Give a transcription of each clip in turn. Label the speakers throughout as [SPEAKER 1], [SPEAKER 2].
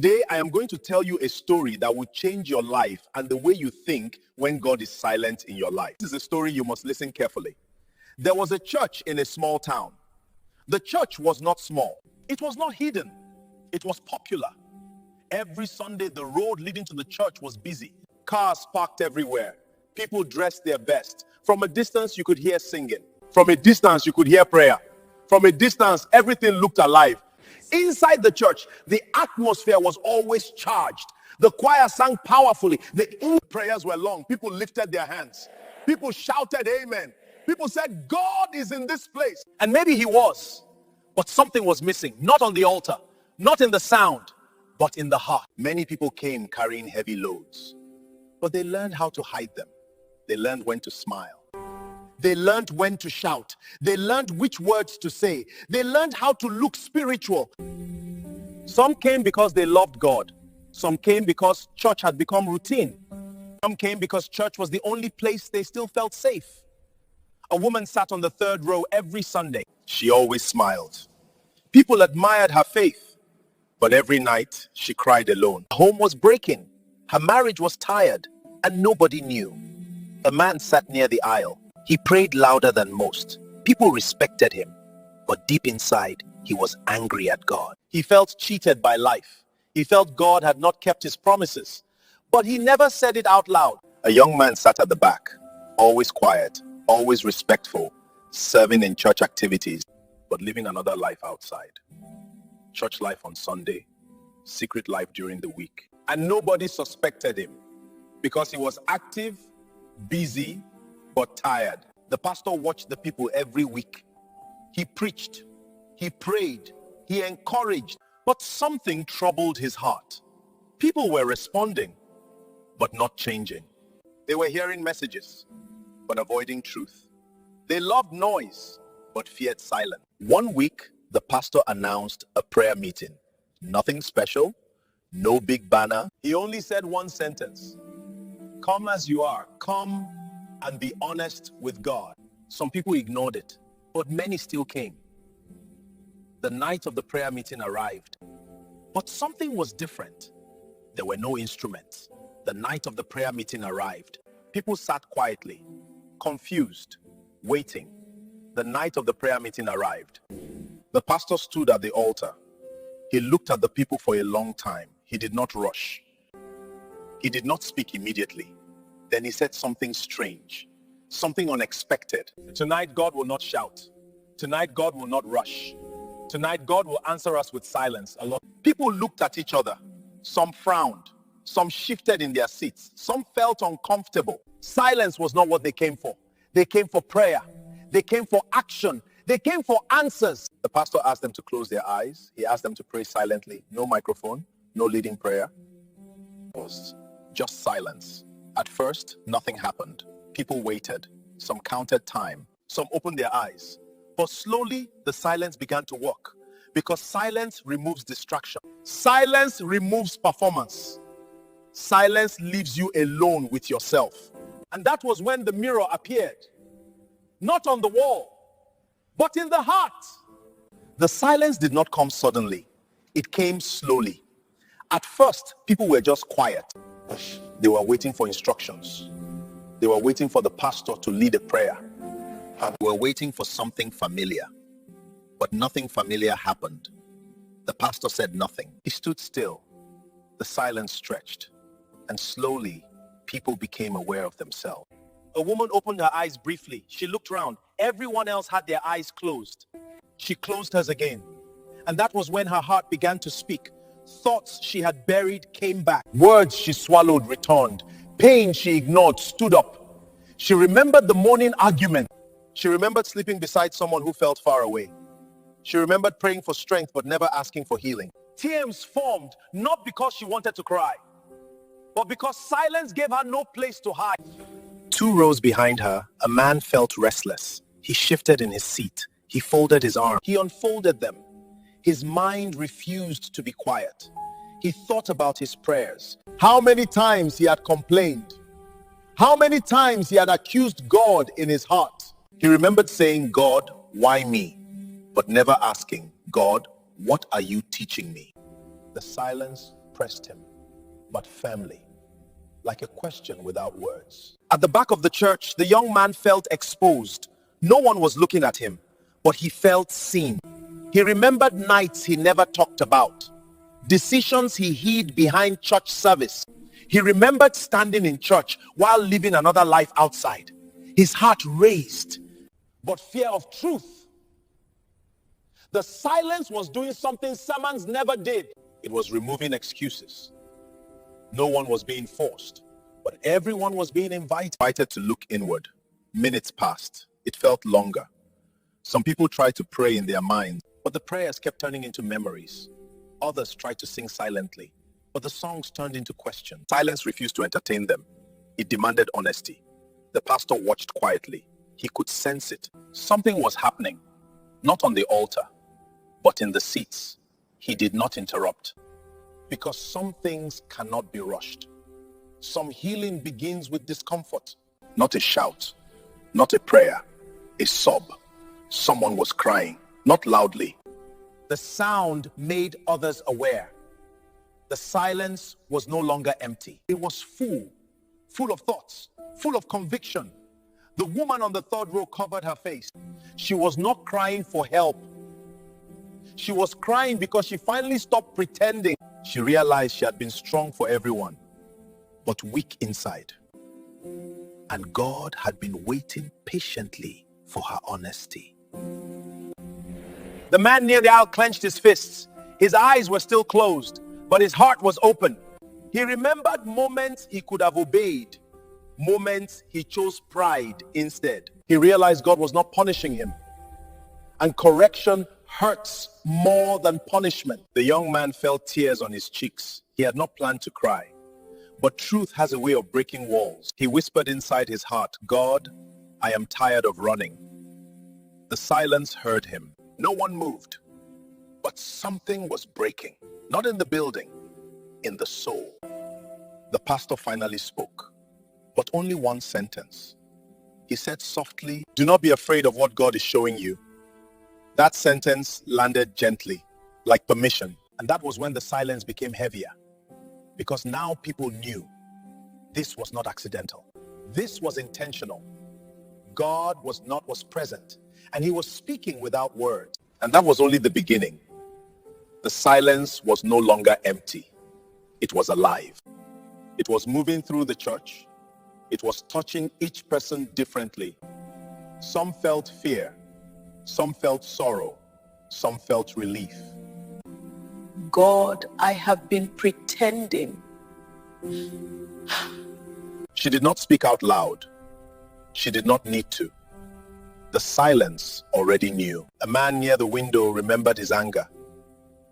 [SPEAKER 1] Today, I am going to tell you a story that will change your life and the way you think when God is silent in your life. This is a story you must listen carefully. There was a church in a small town. The church was not small. It was not hidden. It was popular. Every Sunday, the road leading to the church was busy. Cars parked everywhere. People dressed their best. From a distance, you could hear singing. From a distance, you could hear prayer. From a distance, everything looked alive. Inside the church, the atmosphere was always charged. The choir sang powerfully. The prayers were long. People lifted their hands. People shouted amen. People said, God is in this place. And maybe he was, but something was missing. Not on the altar, not in the sound, but in the heart. Many people came carrying heavy loads, but they learned how to hide them. They learned when to smile. They learned when to shout. They learned which words to say. They learned how to look spiritual. Some came because they loved God. Some came because church had become routine. Some came because church was the only place they still felt safe. A woman sat on the third row every Sunday. She always smiled. People admired her faith. But every night she cried alone. Her home was breaking. Her marriage was tired, and nobody knew. A man sat near the aisle. He prayed louder than most. People respected him, but deep inside, he was angry at God. He felt cheated by life. He felt God had not kept his promises, but he never said it out loud. A young man sat at the back, always quiet, always respectful, serving in church activities, but living another life outside. Church life on Sunday, secret life during the week. And nobody suspected him because he was active, busy, but tired. The pastor watched the people every week. He preached, he prayed, he encouraged, but something troubled his heart. People were responding, but not changing. They were hearing messages, but avoiding truth. They loved noise, but feared silence. One week, the pastor announced a prayer meeting. Nothing special, no big banner. He only said one sentence. Come as you are, come and be honest with God. Some people ignored it, but many still came. The night of the prayer meeting arrived, but something was different. There were no instruments. The night of the prayer meeting arrived. People sat quietly, confused, waiting. The night of the prayer meeting arrived. The pastor stood at the altar. He looked at the people for a long time. He did not rush. He did not speak immediately. Then he said something strange, something unexpected. Tonight, God will not shout. Tonight, God will not rush. Tonight, God will answer us with silence. People looked at each other. Some frowned. Some shifted in their seats. Some felt uncomfortable. Silence was not what they came for. They came for prayer. They came for action. They came for answers. The pastor asked them to close their eyes. He asked them to pray silently. No microphone, no leading prayer. Just silence. At first, nothing happened. People waited. Some counted time. Some opened their eyes. But slowly, the silence began to work because silence removes distraction. Silence removes performance. Silence leaves you alone with yourself. And that was when the mirror appeared. Not on the wall, but in the heart. The silence did not come suddenly. It came slowly. At first, people were just quiet. They were waiting for instructions. They were waiting for the pastor to lead a prayer. And they were waiting for something familiar. But nothing familiar happened. The pastor said nothing. He stood still. The silence stretched. And slowly, people became aware of themselves. A woman opened her eyes briefly. She looked around. Everyone else had their eyes closed. She closed hers again. And that was when her heart began to speak. Thoughts she had buried came back. Words she swallowed returned. Pain she ignored stood up. She remembered the morning argument. She remembered sleeping beside someone who felt far away. She remembered praying for strength but never asking for healing. Tears formed, not because she wanted to cry, but because silence gave her no place to hide. 2 rows behind her, a man felt restless. He shifted in his seat. He folded his arms. He unfolded them. His mind refused to be quiet. He thought about his prayers. How many times he had complained. How many times he had accused God in his heart. He remembered saying, God, why me? But never asking, God, what are you teaching me? The silence pressed him, but firmly, like a question without words. At the back of the church, the young man felt exposed. No one was looking at him, but he felt seen. He remembered nights he never talked about, decisions he hid behind church service. He remembered standing in church while living another life outside. His heart raised, but fear of truth. The silence was doing something sermons never did. It was removing excuses. No one was being forced, but everyone was being invited to look inward. Minutes passed. It felt longer. Some people tried to pray in their minds, but the prayers kept turning into memories. Others tried to sing silently, but the songs turned into questions. Silence refused to entertain them. It demanded honesty. The pastor watched quietly. He could sense it. Something was happening, not on the altar, but in the seats. He did not interrupt, because some things cannot be rushed. Some healing begins with discomfort. Not a shout, not a prayer, a sob. Someone was crying, not loudly. The sound made others aware. The silence was no longer empty. It was full of thoughts, full of conviction. The woman on the third row covered her face. She was not crying for help. She was crying because she finally stopped pretending. She realized she had been strong for everyone, but weak inside. And God had been waiting patiently for her honesty. The man near the aisle clenched his fists. His eyes were still closed, but his heart was open. He remembered moments he could have obeyed, moments he chose pride instead. He realized God was not punishing him, and correction hurts more than punishment. The young man felt tears on his cheeks. He had not planned to cry, but truth has a way of breaking walls. He whispered inside his heart, "God, I am tired of running." The silence heard him. No one moved, but something was breaking. Not in the building, in the soul. The pastor finally spoke, but only one sentence. He said softly, "Do not be afraid of what God is showing you." That sentence landed gently, like permission. And that was when the silence became heavier, because now people knew this was not accidental. This was intentional. God was present, and he was speaking without words. And that was only the beginning. The silence was no longer empty. It was alive. It was moving through the church. It was touching each person differently. Some felt fear. Some felt sorrow. Some felt relief.
[SPEAKER 2] God, I have been pretending.
[SPEAKER 1] She did not speak out loud. She did not need to. The silence already knew. A man near the window remembered his anger.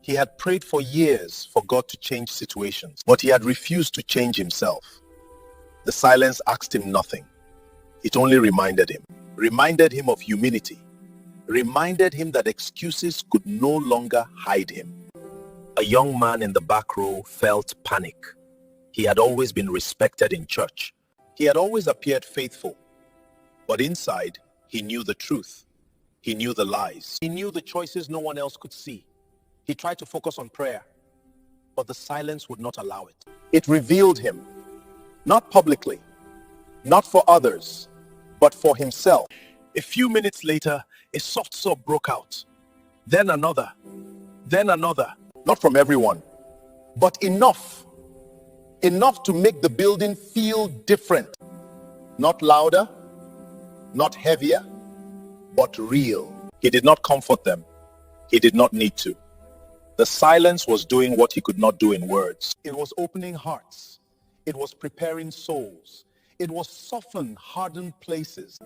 [SPEAKER 1] He had prayed for years for God to change situations, but he had refused to change himself. The silence asked him nothing. It only reminded him of humility, reminded him that excuses could no longer hide him. A young man in the back row felt panic. He had always been respected in church. He had always appeared faithful, but inside, he knew the truth. He knew the lies. He knew the choices no one else could see. He tried to focus on prayer, but the silence would not allow it. It revealed him, not publicly, not for others, but for himself. A few minutes later, a soft sob broke out. Then another. Not from everyone, but enough. Enough to make the building feel different. Not louder, not heavier, but real. He did not comfort them. He did not need to. The silence was doing what he could not do in words. It was opening hearts. It was preparing souls. It was softening hardened places.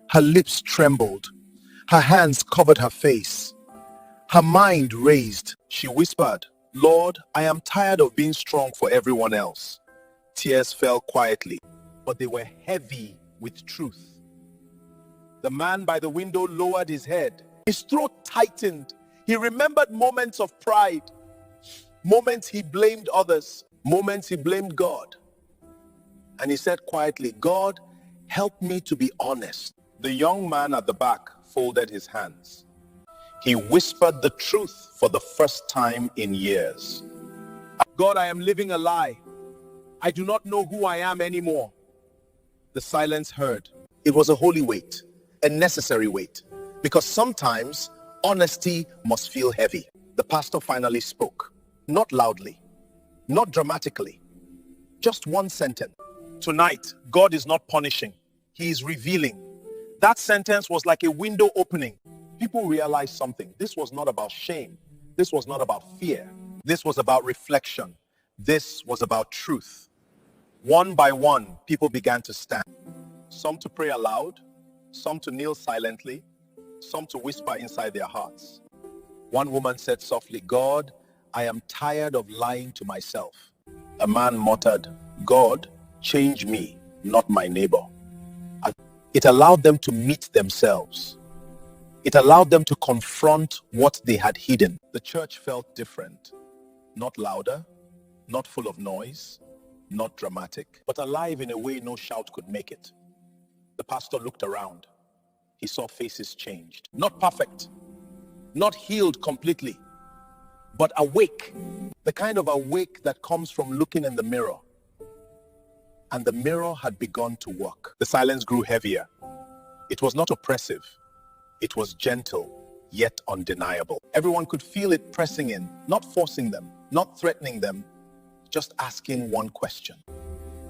[SPEAKER 1] Her lips trembled. Her hands covered her face. Her mind raised. She whispered, "Lord, I am tired of being strong for everyone else." Tears fell quietly, but they were heavy with truth. The man by the window lowered his head. His throat tightened. He remembered moments of pride, moments he blamed others, moments he blamed God. And he said quietly, "God, help me to be honest." The young man at the back folded his hands. He whispered the truth for the first time in years. God, I am living a lie. I do not know who I am anymore. The silence heard. It was a holy wait, a necessary wait, because sometimes honesty must feel heavy. The pastor finally spoke, not loudly, not dramatically, just one sentence. Tonight, God is not punishing. He is revealing. That sentence was like a window opening. People realized something. This was not about shame. This was not about fear. This was about reflection. This was about truth. One by one, people began to stand. Some to pray aloud, some to kneel silently, some to whisper inside their hearts. One woman said softly, God, I am tired of lying to myself. A man muttered, God, change me, not my neighbor. It allowed them to meet themselves. It allowed them to confront what they had hidden. The church felt different, not louder, not full of noise, not dramatic, but alive in a way no shout could make it. The pastor looked around. He saw faces changed. Not perfect, not healed completely, but awake. The kind of awake that comes from looking in the mirror. And the mirror had begun to work. The silence grew heavier. It was not oppressive. It was gentle, yet undeniable. Everyone could feel it pressing in, not forcing them, not threatening them, just asking one question.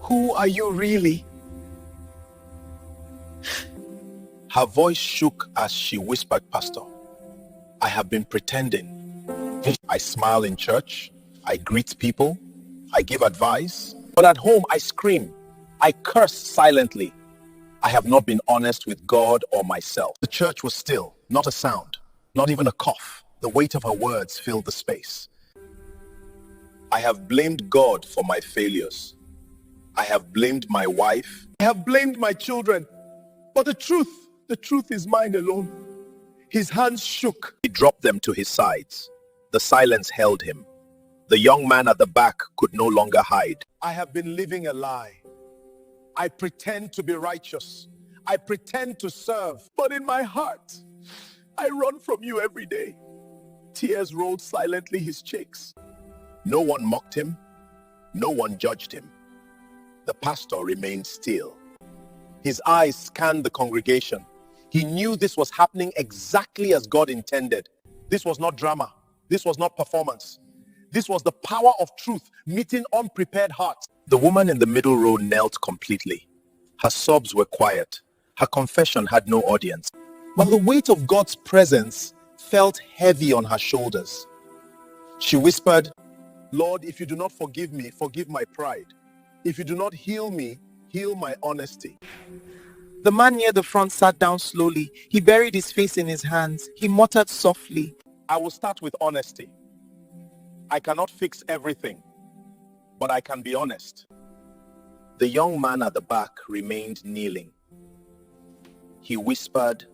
[SPEAKER 1] Who are you really? Her voice shook as she whispered, Pastor, I have been pretending. I smile in church, I greet people, I give advice, but at home I scream, I curse silently. I have not been honest with God or myself. The church was still, not a sound, not even a cough. The weight of her words filled the space. I have blamed God for my failures. I have blamed my wife. I have blamed my children. But the truth is mine alone. His hands shook. He dropped them to his sides. The silence held him. The young man at the back could no longer hide. I have been living a lie. I pretend to be righteous. I pretend to serve. But in my heart, I run from you every day. Tears rolled silently his cheeks. No one mocked him. No one judged him. The pastor remained still. His eyes scanned the congregation. He knew this was happening exactly as God intended. This was not drama. This was not performance. This was the power of truth meeting unprepared hearts. The woman in the middle row knelt completely. Her sobs were quiet. Her confession had no audience. But the weight of God's presence felt heavy on her shoulders. She whispered, Lord, if you do not forgive me, forgive my pride. If you do not heal me, heal my honesty.
[SPEAKER 2] The man near the front sat down slowly. He buried his face in his hands. He muttered softly,
[SPEAKER 1] I will start with honesty. I cannot fix everything, but I can be honest. The young man at the back remained kneeling. He whispered,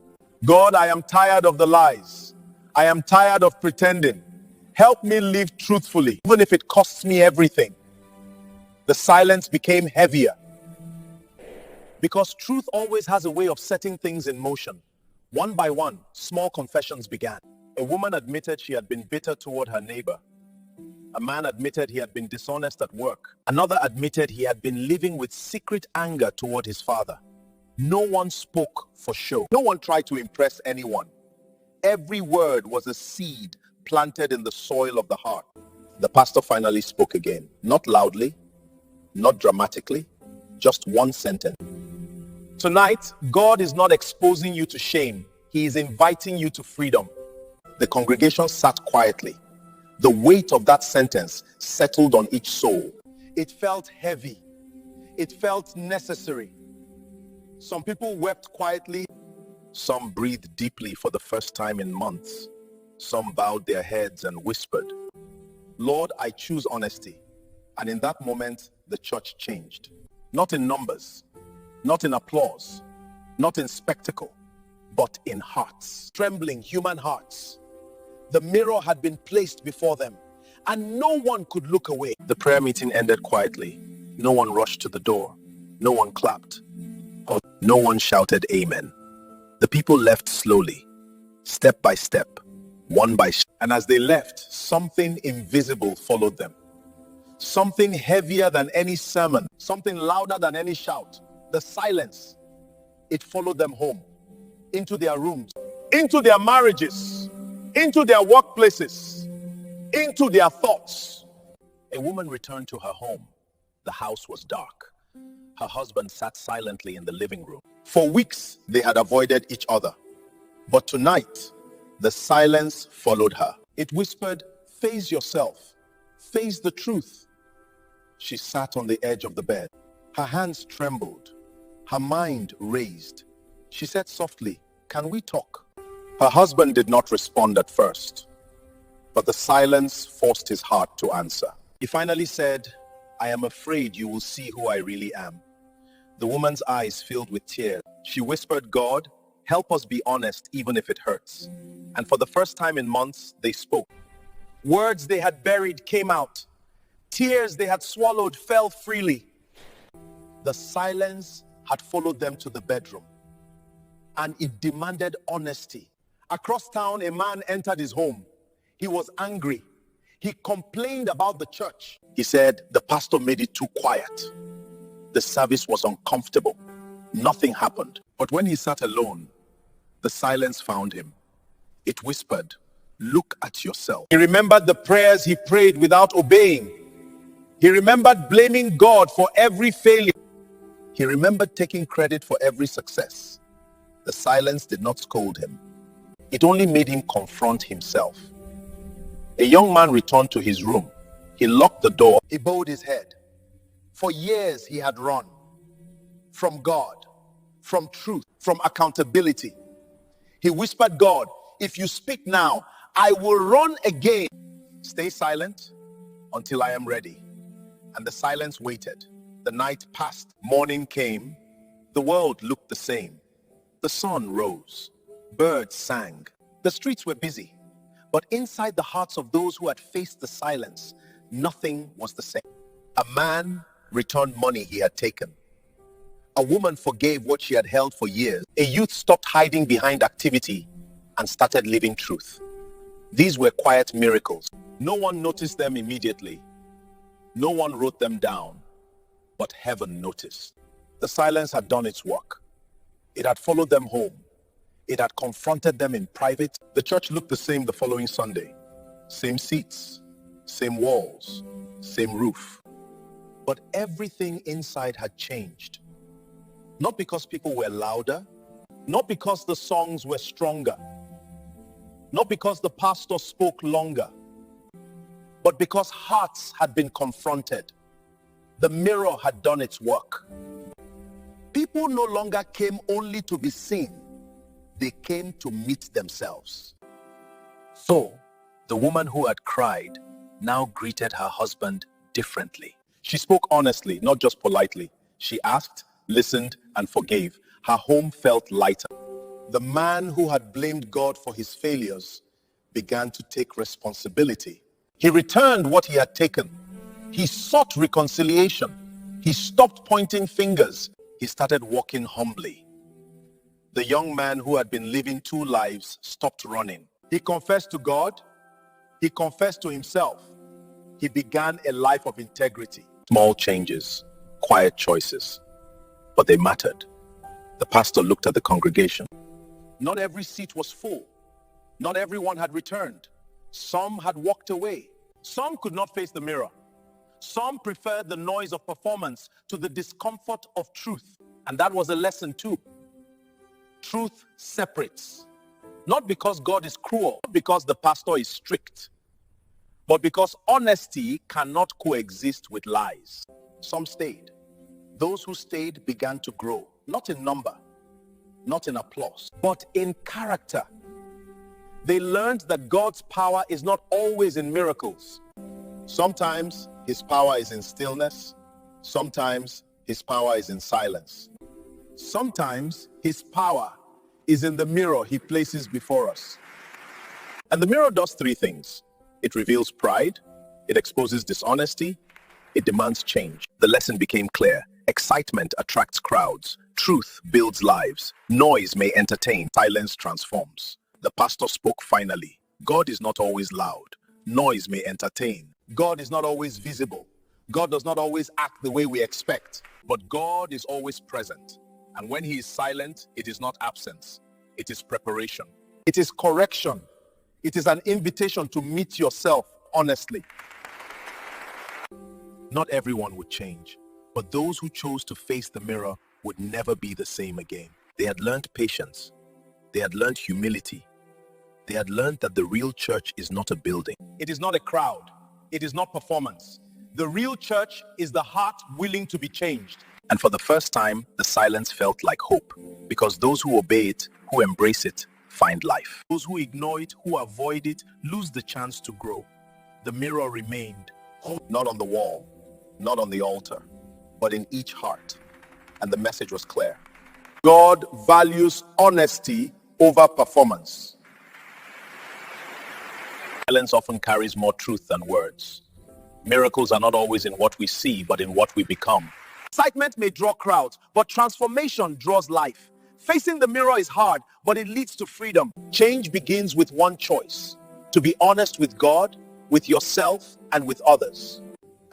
[SPEAKER 1] God, I am tired of the lies. I am tired of pretending. Help me live truthfully, even if it costs me everything. The silence became heavier, because truth always has a way of setting things in motion. One by one, small confessions began. A woman admitted she had been bitter toward her neighbor. A man admitted he had been dishonest at work. Another admitted he had been living with secret anger toward his father. No one spoke for show. No one tried to impress anyone. Every word was a seed planted in the soil of the heart. The pastor finally spoke again, not loudly, not dramatically, just one sentence. Tonight, God is not exposing you to shame. He is inviting you to freedom. The congregation sat quietly. The weight of that sentence settled on each soul. It felt heavy. It felt necessary. Some people wept quietly. Some breathed deeply for the first time in months. Some bowed their heads and whispered, Lord, I choose honesty. And in that moment, the church changed. Not in numbers, not in applause, not in spectacle, but in hearts. Trembling human hearts. The mirror had been placed before them, and no one could look away. The prayer meeting ended quietly. No one rushed to the door. No one clapped. No one shouted amen. The people left slowly, step by step, one by step. And as they left, something invisible followed them. Something heavier than any sermon, something louder than any shout. The silence, it followed them home, into their rooms, into their marriages, into their workplaces, into their thoughts. A woman returned to her home. The house was dark. Her husband sat silently in the living room. For weeks, they had avoided each other. But tonight, the silence followed her. It whispered, "Face yourself. Face the truth." She sat on the edge of the bed. Her hands trembled. Her mind raced. She said softly, "Can we talk?" Her husband did not respond at first, but the silence forced his heart to answer. He finally said, "I am afraid you will see who I really am." The woman's eyes filled with tears. She whispered, "God, help us be honest even if it hurts." And for the first time in months, they spoke. Words they had buried came out. Tears they had swallowed fell freely. The silence had followed them to the bedroom, and it demanded honesty. Across town, a man entered his home. He was angry. He complained about the church. He said, "The pastor made it too quiet. The service was uncomfortable. Nothing happened." But when he sat alone, the silence found him. It whispered, "Look at yourself." He remembered the prayers he prayed without obeying. He remembered blaming God for every failure. He remembered taking credit for every success. The silence did not scold him. It only made him confront himself. A young man returned to his room. He locked the door. He bowed his head. For years he had run from God, from truth, from accountability. He whispered, "God, if you speak now, I will run again." Stay silent until I am ready. And the silence waited. The night passed. Morning came. The world looked the same. The sun rose. Birds sang. The streets were busy. But inside the hearts of those who had faced the silence, nothing was the same. A man returned money he had taken. A woman forgave what she had held for years. A youth stopped hiding behind activity and started living truth. These were quiet miracles. No one noticed them immediately. No one wrote them down, but heaven noticed. The silence had done its work. It had followed them home. It had confronted them in private. The church looked the same the following Sunday. Same seats, same walls, same roof. But everything inside had changed. Not because people were louder, not because the songs were stronger, not because the pastor spoke longer, but because hearts had been confronted. The mirror had done its work. People no longer came only to be seen. They came to meet themselves. So, the woman who had cried now greeted her husband differently. She spoke honestly, not just politely. She asked, listened, and forgave. Her home felt lighter. The man who had blamed God for his failures began to take responsibility. He returned what he had taken. He sought reconciliation. He stopped pointing fingers. He started walking humbly. The young man who had been living two lives stopped running. He confessed to God. He confessed to himself. He began a life of integrity. Small changes, quiet choices, but they mattered. The pastor looked at the congregation. Not every seat was full. Not everyone had returned. Some had walked away. Some could not face the mirror. Some preferred the noise of performance to the discomfort of truth. And that was a lesson too. Truth separates. Not because God is cruel, not because the pastor is strict, but because honesty cannot coexist with lies. Some stayed. Those who stayed began to grow, not in number, not in applause, but in character. They learned that God's power is not always in miracles. Sometimes his power is in stillness. Sometimes his power is in silence. Sometimes his power is in the mirror he places before us. And the mirror does three things. It reveals pride, it exposes dishonesty, it demands change. The lesson became clear. Excitement attracts crowds. Truth builds lives. Noise may entertain. Silence transforms. The pastor spoke finally. God is not always loud. Noise may entertain. God is not always visible. God does not always act the way we expect, but God is always present. And when he is silent, it is not absence, it is preparation. It is correction. It is an invitation to meet yourself honestly. Not everyone would change, but those who chose to face the mirror would never be the same again. They had learned patience. They had learned humility. They had learned that the real church is not a building. It is not a crowd. It is not performance. The real church is the heart willing to be changed. And for the first time, the silence felt like hope, because those who obey it, who embrace it, find life. Those who ignore it, who avoid it, lose the chance to grow. The mirror remained, not on the wall, not on the altar, but in each heart. And the message was clear. God values honesty over performance. Silence often carries more truth than words. Miracles are not always in what we see, but in what we become. Excitement may draw crowds, but transformation draws life. Facing the mirror is hard, but it leads to freedom. Change begins with one choice: to be honest with God, with yourself, and with others.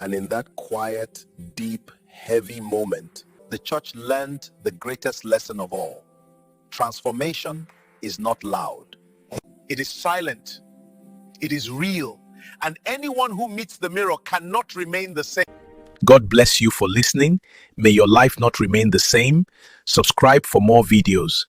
[SPEAKER 1] And in that quiet, deep, heavy moment, the church learned the greatest lesson of all. Transformation is not loud. It is silent. It is real. And anyone who meets the mirror cannot remain the same. God bless you for listening. May your life not remain the same. Subscribe for more videos.